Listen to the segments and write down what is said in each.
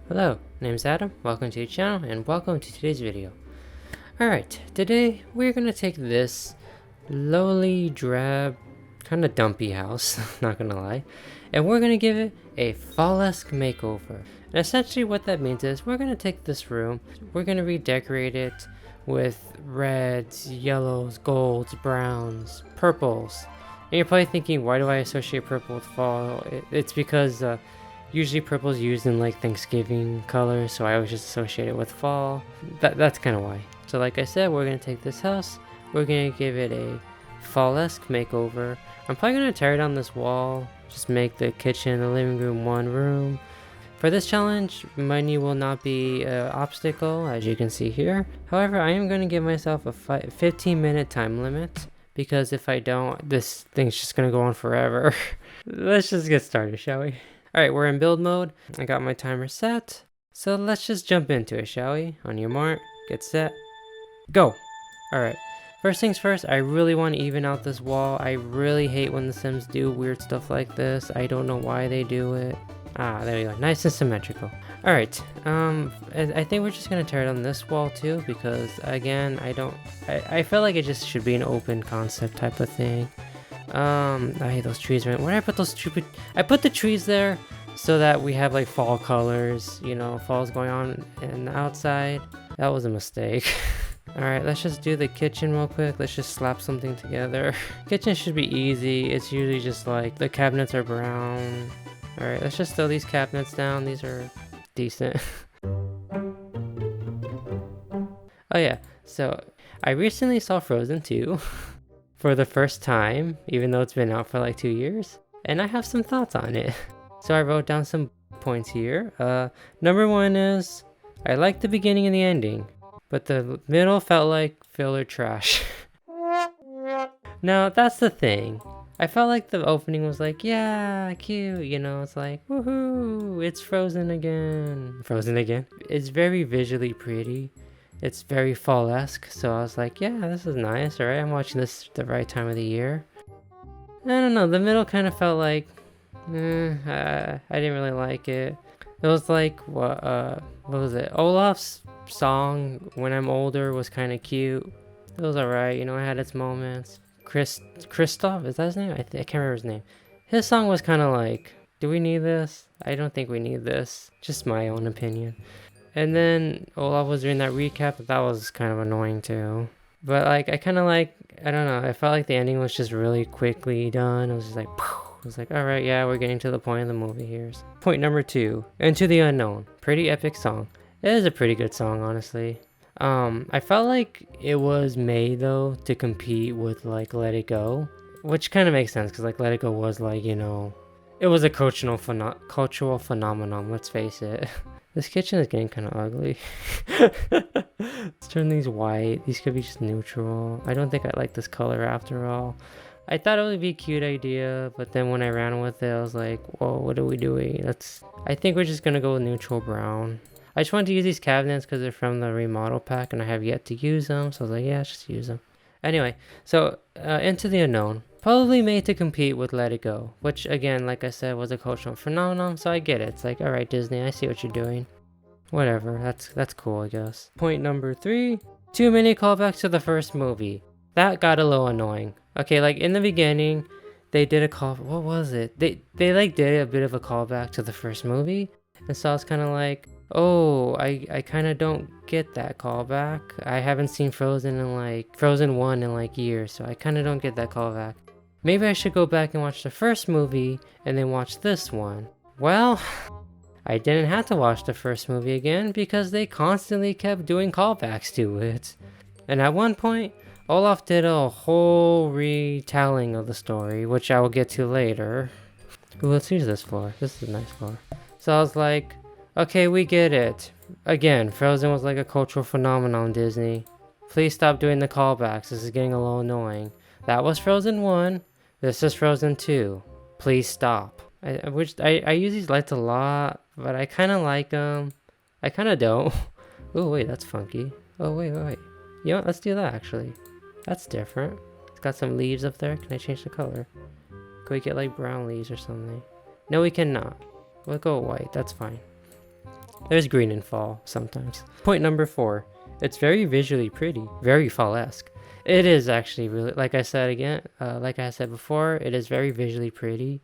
Hello, name's Adam, welcome to the channel, and welcome to today's video. Alright, today we're gonna take this lowly, drab, kinda dumpy house, not gonna lie, and we're gonna give it a fall-esque makeover. And essentially what that means is we're gonna take this room, we're gonna redecorate it with reds, yellows, golds, browns, purples. And you're probably thinking, why do I associate purple with fall? It's because usually purple is used in like Thanksgiving colors, so I always just associate it with fall. That's kind of why. So like I said, we're going to take this house, we're going to give it a fall-esque makeover. I'm probably going to tear down this wall, just make the kitchen and the living room one room. For this challenge, money will not be an obstacle, as you can see here. However, I am going to give myself a 15-minute time limit, because if I don't, this thing's just going to go on forever. Let's just get started, shall we? Alright, we're in build mode. I got my timer set. So let's just jump into it, shall we? On your mark, get set, go! Alright, first things first, I really want to even out this wall. I really hate when the Sims do weird stuff like this. I don't know why they do it. Ah, there we go. Nice and symmetrical. Alright, I think we're just going to tear down this wall too, because again, I feel like it just should be an open concept type of thing. I hate those trees, man. Where did I put those stupid... I put the trees there so that we have like fall colors, you know, fall's going on in the outside. That was a mistake. Alright, let's just do the kitchen real quick. Let's just slap something together. Kitchen should be easy. It's usually just like the cabinets are brown. Alright, let's just throw these cabinets down. These are decent. Oh yeah, so I recently saw Frozen 2. For the first time, even though it's been out for like 2 years, and I have some thoughts on it. So I wrote down some points here. Number one is, I like the beginning and the ending, but the middle felt like filler trash. Now, that's the thing. I felt like the opening was like, yeah, cute, you know, it's like, woohoo, it's Frozen again. Frozen again. It's very visually pretty. It's very fall-esque, so I was like, yeah, this is nice, alright, I'm watching this the right time of the year. I don't know, the middle kind of felt like, I didn't really like it. It was like, what was it? Olaf's song, When I'm Older, was kind of cute. It was alright, you know, it had its moments. Christoph, is that his name? I can't remember his name. His song was kind of like, do we need this? I don't think we need this. Just my own opinion. And then Olaf was doing that recap, but that was kind of annoying too. But like, I kind of like, I don't know, I felt like the ending was just really quickly done. It was just like, it was like, alright, yeah, we're getting to the point of the movie here. Point number 2, Into the Unknown. Pretty epic song. It is a pretty good song, honestly. I felt like it was made though to compete with like Let It Go, which kind of makes sense because like Let It Go was like, you know, it was a cultural phenomenon, let's face it. This kitchen is getting kind of ugly. Let's turn these white. These could be just neutral. I don't think I like this color after all. I thought it would be a cute idea, but then when I ran with it, I was like, whoa, what are we doing? I think we're just going to go with neutral brown. I just wanted to use these cabinets because they're from the remodel pack and I have yet to use them. So I was like, yeah, just use them. Anyway, so Into the Unknown. Probably made to compete with Let It Go, which again, like I said, was a cultural phenomenon, so I get it. It's like, alright Disney, I see what you're doing. Whatever, that's cool, I guess. Point number 3, too many callbacks to the first movie. That got a little annoying. Okay, like in the beginning, they did a call, what was it? They like did a bit of a callback to the first movie, and so I was kind of like, oh, I kind of don't get that callback. I haven't seen Frozen 1 in like years, so I kind of don't get that callback. Maybe I should go back and watch the first movie and then watch this one. Well, I didn't have to watch the first movie again because they constantly kept doing callbacks to it. And at one point, Olaf did a whole retelling of the story, which I will get to later. Ooh, let's use this floor. This is a nice floor. So I was like, okay, we get it. Again, Frozen was like a cultural phenomenon, Disney. Please stop doing the callbacks. This is getting a little annoying. That was Frozen 1. This is Frozen 2. Please stop. I use these lights a lot, but I kind of like them. I kind of don't. Oh wait, that's funky. Oh wait. You know what? Let's do that actually. That's different. It's got some leaves up there. Can I change the color? Can we get like brown leaves or something? No, we cannot. We'll go white. That's fine. There's green in fall sometimes. Point number 4. It's very visually pretty, very fall-esque. It is actually really, like I said before, it is very visually pretty.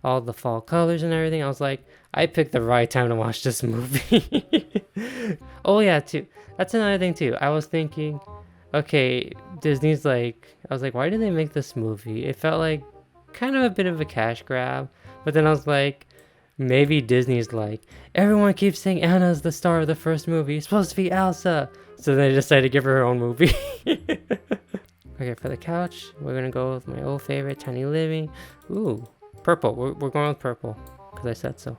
All the fall colors and everything. I was like, I picked the right time to watch this movie. Oh yeah, too. That's another thing too. I was thinking, okay, Disney's like, I was like, why did they make this movie? It felt like kind of a bit of a cash grab. But then I was like, maybe Disney's like, everyone keeps saying Anna's the star of the first movie. It's supposed to be Elsa. So they decided to give her own movie. Okay, for the couch, we're gonna go with my old favorite, Tiny Living. Ooh, purple. We're going with purple because I said so.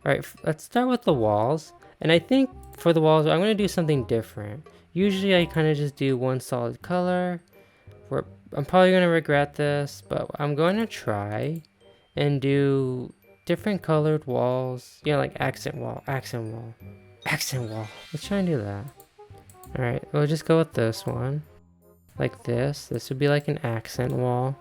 Alright, let's start with the walls. And I think for the walls, I'm gonna do something different. Usually I kind of just do one solid color. I'm probably gonna regret this, but I'm going to try and do different colored walls. Yeah, like accent wall. Let's try and do that. Alright, we'll just go with this one. Like this. This would be like an accent wall.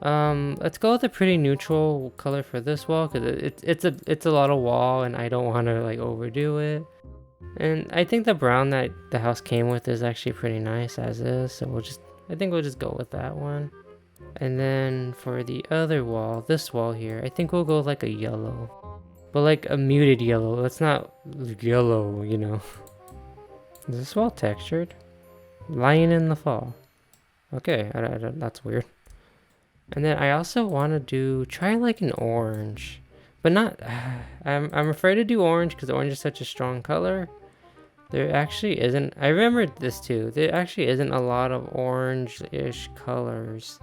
Let's go with a pretty neutral color for this wall because it's a lot of wall and I don't want to like overdo it. And I think the brown that the house came with is actually pretty nice as is. So I think we'll just go with that one. And then for the other wall, this wall here, I think we'll go with like a yellow. But like a muted yellow. It's not yellow, you know. Is this wall textured? Lying in the fall. Okay, that's weird. And then I also want to try like an orange. But not, I'm afraid to do orange because orange is such a strong color. There actually isn't, I remember this too, there actually isn't a lot of orange-ish colors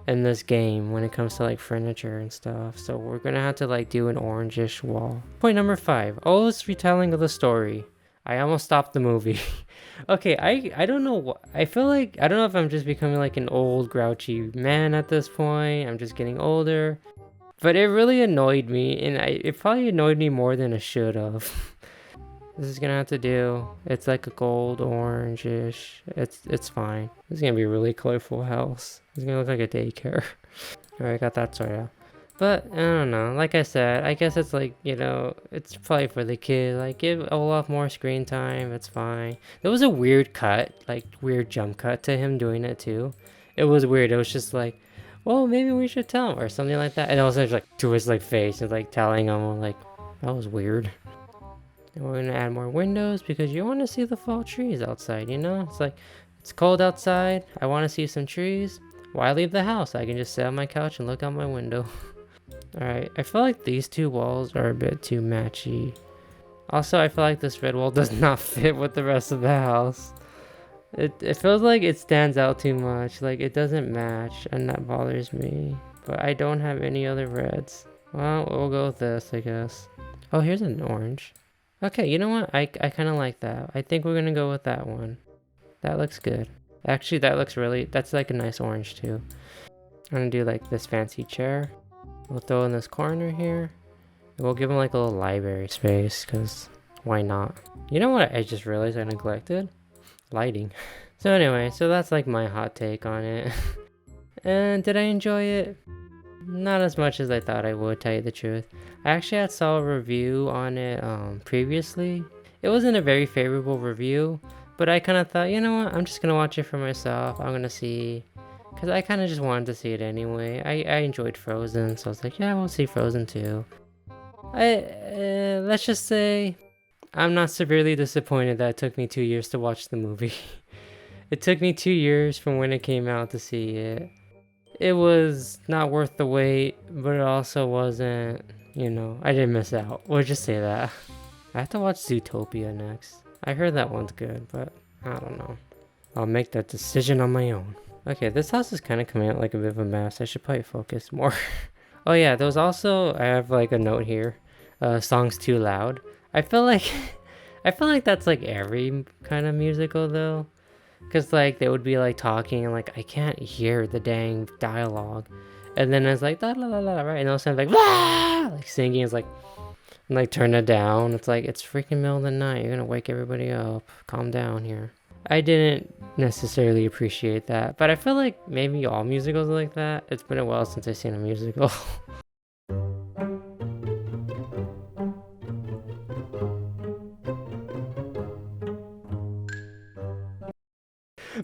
in this game when it comes to like furniture and stuff. So we're gonna have to like do an orange-ish wall. Point number 5, oldest retelling of the story. I almost stopped the movie. Okay, I don't know what, I feel like, I don't know if I'm just becoming like an old grouchy man at this point. I'm just getting older. But it really annoyed me, and it probably annoyed me more than it should have. This is gonna have to do. It's like a gold orange-ish. It's fine. This is gonna be a really colorful house. It's gonna look like a daycare. Alright, got that sorted out. But I don't know. Like I said, I guess it's like, you know, it's probably for the kid. Like give Olaf more screen time. It's fine. There was a weird cut, like weird jump cut to him doing it too. It was weird. It was just like, well, maybe we should tell him or something like that. And also like to his like face and like telling him like that was weird. And we're gonna add more windows because you want to see the fall trees outside, you know? It's like it's cold outside. I want to see some trees. Why leave the house? I can just sit on my couch and look out my window. Alright, I feel like these two walls are a bit too matchy. Also, I feel like this red wall does not fit with the rest of the house. It feels like it stands out too much, like it doesn't match, and that bothers me. But I don't have any other reds. Well, we'll go with this, I guess. Oh, here's an orange. Okay, you know what? I kind of like that. I think we're gonna go with that one. That looks good. Actually, that's like a nice orange too. I'm gonna do like this fancy chair. We'll throw in this corner here. And we'll give him like a little library space, because why not? You know what I just realized I neglected? Lighting. So anyway, so that's like my hot take on it. And did I enjoy it? Not as much as I thought I would, tell you the truth. I actually saw a review on it previously. It wasn't a very favorable review, but I kind of thought, you know what, I'm just gonna watch it for myself. I'm gonna see, because I kind of just wanted to see it anyway. I enjoyed Frozen, so I was like, yeah, we'll see Frozen too. Let's just say I'm not severely disappointed that it took me 2 years to watch the movie. It took me 2 years from when it came out to see it. It was not worth the wait, but it also wasn't, you know, I didn't miss out. We'll just say that. I have to watch Zootopia next. I heard that one's good, but I don't know. I'll make that decision on my own. Okay, this house is kind of coming out like a bit of a mess. I should probably focus more. Oh yeah, there was also, I have like a note here. Songs too loud. I feel like that's like every kind of musical though. Cause like they would be like talking and like I can't hear the dang dialogue. And then it's like da la la la, right? And all of a sudden like ah! Like singing is like turn it down. It's like it's freaking middle of the night. You're gonna wake everybody up. Calm down here. I didn't necessarily appreciate that, but I feel like maybe all musicals are like that. It's been a while since I've seen a musical.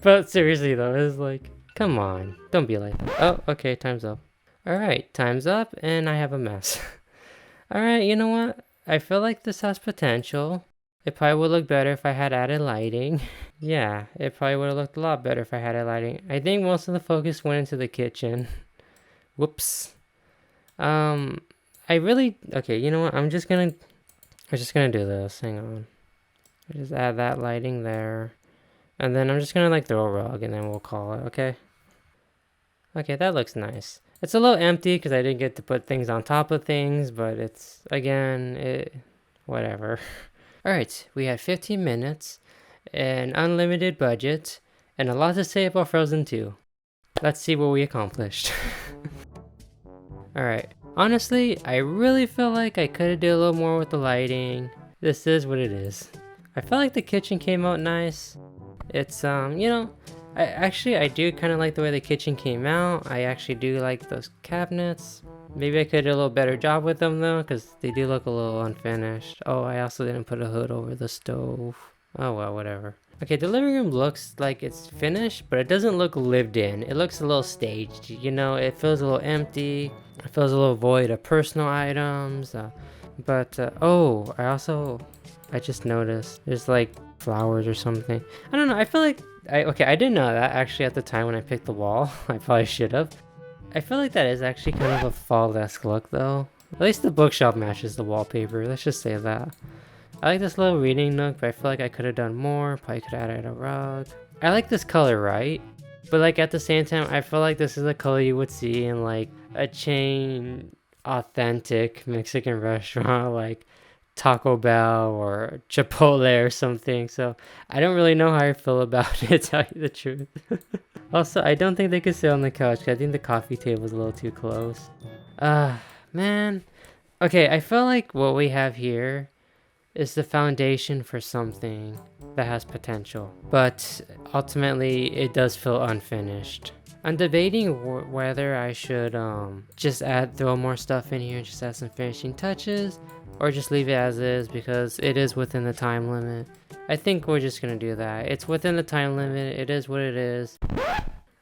But seriously though, it's like, come on, don't be like that. Oh, okay, time's up. Alright, time's up, and I have a mess. Alright, you know what? I feel like this has potential. It probably would look better if I had added lighting. Yeah, it probably would have looked a lot better if I had added lighting. I think most of the focus went into the kitchen. Whoops. I really, okay, you know what? I'm just gonna do this. Hang on. I just add that lighting there. And then I'm just gonna like throw a rug and then we'll call it, okay? Okay, that looks nice. It's a little empty because I didn't get to put things on top of things, but it's, again, whatever. Alright, we had 15 minutes, an unlimited budget, and a lot to say about Frozen 2. Let's see what we accomplished. Alright, honestly, I really feel like I could have did a little more with the lighting. This is what it is. I felt like the kitchen came out nice. It's, you know, I do kind of like the way the kitchen came out. I actually do like those cabinets. Maybe I could do a little better job with them though, because they do look a little unfinished. Oh, I also didn't put a hood over the stove. Oh well, whatever. Okay, the living room looks like it's finished, but it doesn't look lived in. It looks a little staged, you know, it feels a little empty. It feels a little void of personal items. Oh, I just noticed there's like flowers or something. I don't know, I feel like, I didn't know that actually at the time when I picked the wall. I probably should have. I feel like that is actually kind of a fall-esque look though. At least the bookshelf matches the wallpaper, let's just say that. I like this little reading nook, but I feel like I could have done more. Probably could have added a rug. I like this color, right? But like at the same time, I feel like this is a color you would see in like a chain authentic Mexican restaurant like Taco Bell or Chipotle or something. So I don't really know how I feel about it, to tell you the truth. Also, I don't think they could sit on the couch because I think the coffee table is a little too close. Man. Okay, I feel like what we have here is the foundation for something that has potential. But ultimately, it does feel unfinished. I'm debating whether I should just throw more stuff in here, just add some finishing touches, or just leave it as is because it is within the time limit. I think we're just gonna do that. It's within the time limit, it is what it is.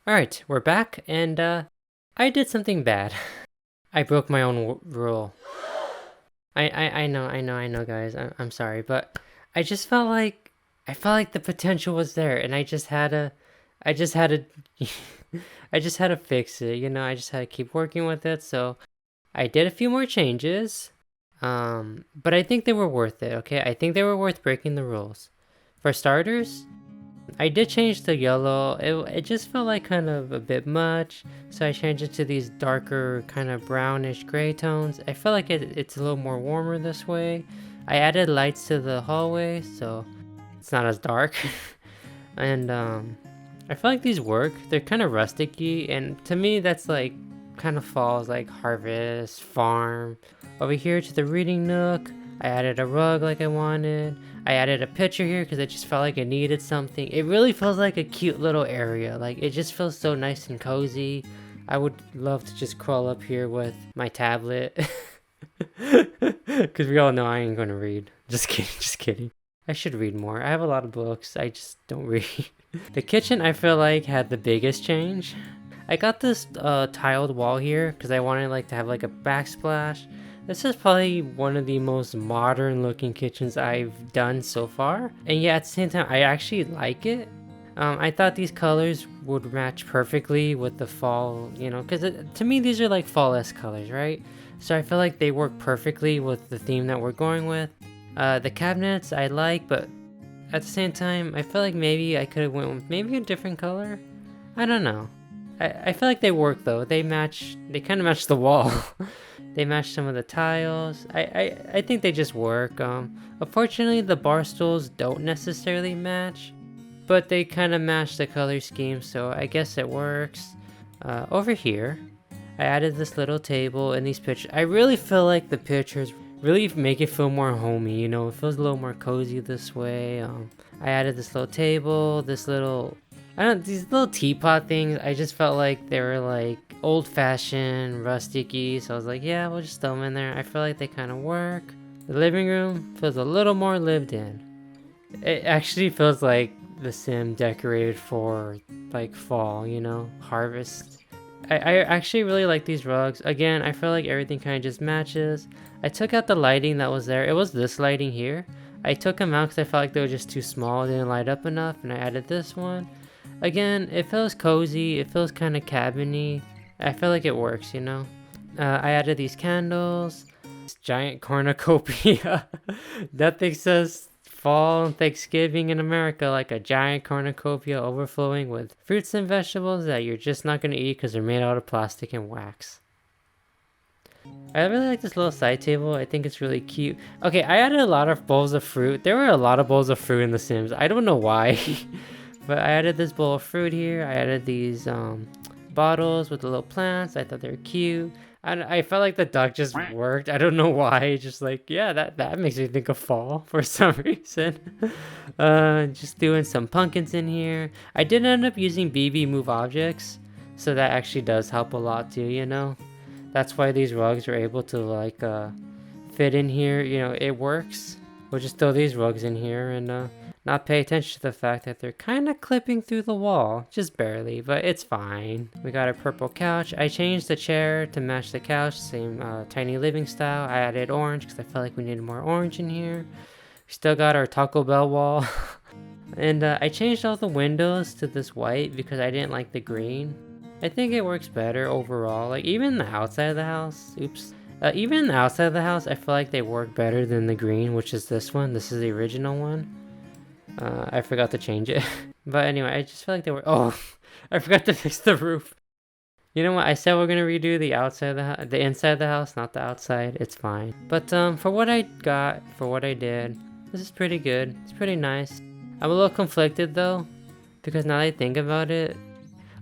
Alright, we're back, and I did something bad. I broke my own rule. I know, guys. I'm sorry, but I just felt like the potential was there, and I just had to fix it. You know, I just had to keep working with it. So I did a few more changes, but I think they were worth it. Okay, I think they were worth breaking the rules. For starters, I did change the yellow. It just felt like kind of a bit much, so I changed it to these darker kind of brownish gray tones. I feel like it's a little more warmer this way. I added lights to the hallway, so it's not as dark. And I feel like these work. They're kind of rusticy, and to me that's like kind of falls like harvest, farm. Over here to the reading nook, I added a rug like I wanted. I added a picture here because I just felt like it needed something. It really feels like a cute little area. Like, it just feels so nice and cozy. I would love to just crawl up here with my tablet. Because we all know I ain't gonna read. Just kidding. I should read more. I have a lot of books. I just don't read. The kitchen, I feel like, had the biggest change. I got this tiled wall here because I wanted like to have like a backsplash. This is probably one of the most modern looking kitchens I've done so far. And yeah, at the same time, I actually like it. I thought these colors would match perfectly with the fall, you know, because to me, these are like fall-esque colors, right? So I feel like they work perfectly with the theme that we're going with. The cabinets I like, but at the same time, I feel like maybe I could have went with maybe a different color. I don't know. I feel like they work though. They kind of match the wall. They match some of the tiles. I think they just work. Unfortunately, the bar stools don't necessarily match, but they kind of match the color scheme, so I guess it works. Over here, I added this little table and these pictures. I really feel like the pictures really make it feel more homey, you know? It feels a little more cozy this way. I added this little table, these little teapot things. I just felt like they were like old-fashioned, rusticy, so I was like, yeah, we'll just throw them in there. I feel like they kind of work. The living room feels a little more lived in. It actually feels like the sim decorated for like fall, you know, harvest. I actually really like these rugs. Again, I feel like everything kind of just matches. I took out the lighting that was there. It was this lighting here. I took them out because I felt like they were just too small. They didn't light up enough, and I added this one. Again, it feels cozy. It feels kind of cabiny. I feel like it works, you know? I added these candles. This giant cornucopia. That thing says fall and Thanksgiving in America, like a giant cornucopia overflowing with fruits and vegetables that you're just not going to eat because they're made out of plastic and wax. I really like this little side table. I think it's really cute. Okay, I added a lot of bowls of fruit. There were a lot of bowls of fruit in The Sims. I don't know why. But I added this bowl of fruit here. I added these bottles with the little plants. I thought they were cute. I felt like the duck just worked. I don't know why. Just like, yeah, that makes me think of fall for some reason. Just doing some pumpkins in here. I did end up using BB move objects. So that actually does help a lot too, you know. That's why these rugs are able to like fit in here. You know, it works. We'll just throw these rugs in here and not pay attention to the fact that they're kind of clipping through the wall. Just barely, but it's fine. We got a purple couch. I changed the chair to match the couch. Same tiny living style. I added orange because I felt like we needed more orange in here. We still got our Taco Bell wall. And I changed all the windows to this white because I didn't like the green. I think it works better overall. Like even the outside of the house. Oops. Even the outside of the house, I feel like they work better than the green, which is this one. This is the original one. I forgot to change it. But anyway, I just feel like they were... Oh, I forgot to fix the roof. You know what? I said we're going to redo the outside of the inside of the house, not the outside. It's fine. But for what I got, for what I did, this is pretty good. It's pretty nice. I'm a little conflicted though, because now that I think about it...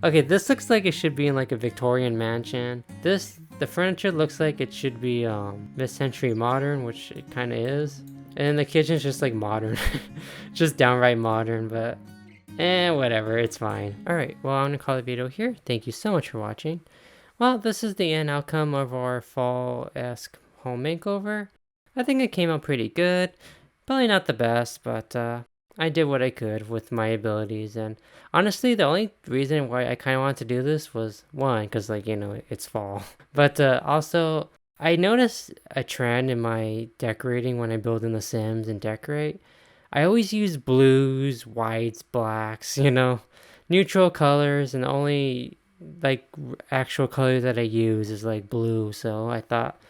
Okay, this looks like it should be in like a Victorian mansion. The furniture looks like it should be mid-century modern, which it kind of is. And then the kitchen's just like modern. Just downright modern, but whatever, it's fine. Alright, well, I'm gonna call the video here. Thank you so much for watching. Well, this is the end outcome of our fall-esque home makeover. I think it came out pretty good. Probably not the best, but I did what I could with my abilities. And honestly, the only reason why I kind of wanted to do this was, one, because like, you know, it's fall. But also... I noticed a trend in my decorating when I build in The Sims and decorate. I always use blues, whites, blacks, you know, neutral colors, and the only like actual color that I use is like blue. So I thought,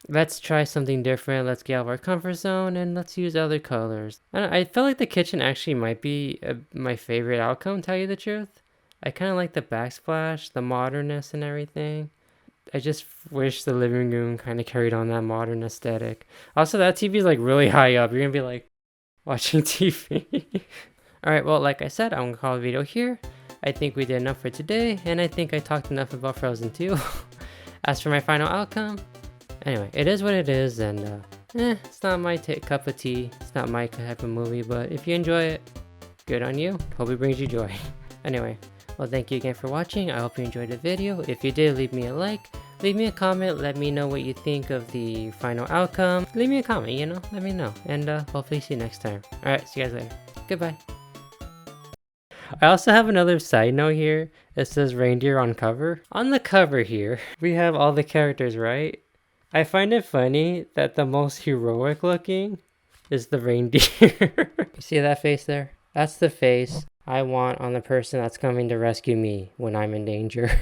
let's try something different. Let's get out of our comfort zone and let's use other colors. I felt like the kitchen actually might be my favorite outcome, tell you the truth. I kind of like the backsplash, the modernness and everything. I just wish the living room kind of carried on that modern aesthetic. Also, that TV is like really high up. You're going to be like watching TV. Alright, well, like I said, I'm going to call the video here. I think we did enough for today, and I think I talked enough about Frozen 2. As for my final outcome, anyway, it is what it is, and it's not my cup of tea. It's not my type of movie, but if you enjoy it, good on you. Hope it brings you joy. Anyway. Well, thank you again for watching. I hope you enjoyed the video. If you did, leave me a like. Leave me a comment. Let me know what you think of the final outcome. Leave me a comment, you know. Let me know. And hopefully see you next time. Alright, see you guys later. Goodbye. I also have another side note here. It says reindeer on cover. On the cover here, we have all the characters, right? I find it funny that the most heroic looking is the reindeer. You see that face there? That's the face I want on the person that's coming to rescue me when I'm in danger.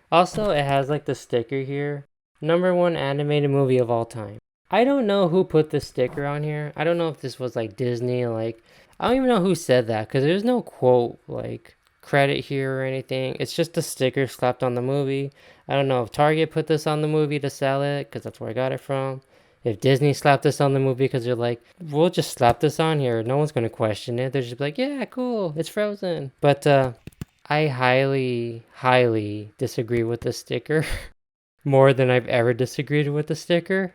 Also, it has like the sticker here. #1 animated movie of all time. I don't know who put this sticker on here. I don't know if this was like Disney, like, I don't even know who said that because there's no quote, like, credit here or anything. It's just a sticker slapped on the movie. I don't know if Target put this on the movie to sell it because that's where I got it from. If Disney slapped this on the movie because they're like, we'll just slap this on here. No one's going to question it. They're just like, yeah, cool. It's Frozen. But I highly, highly disagree with the sticker. More than I've ever disagreed with the sticker.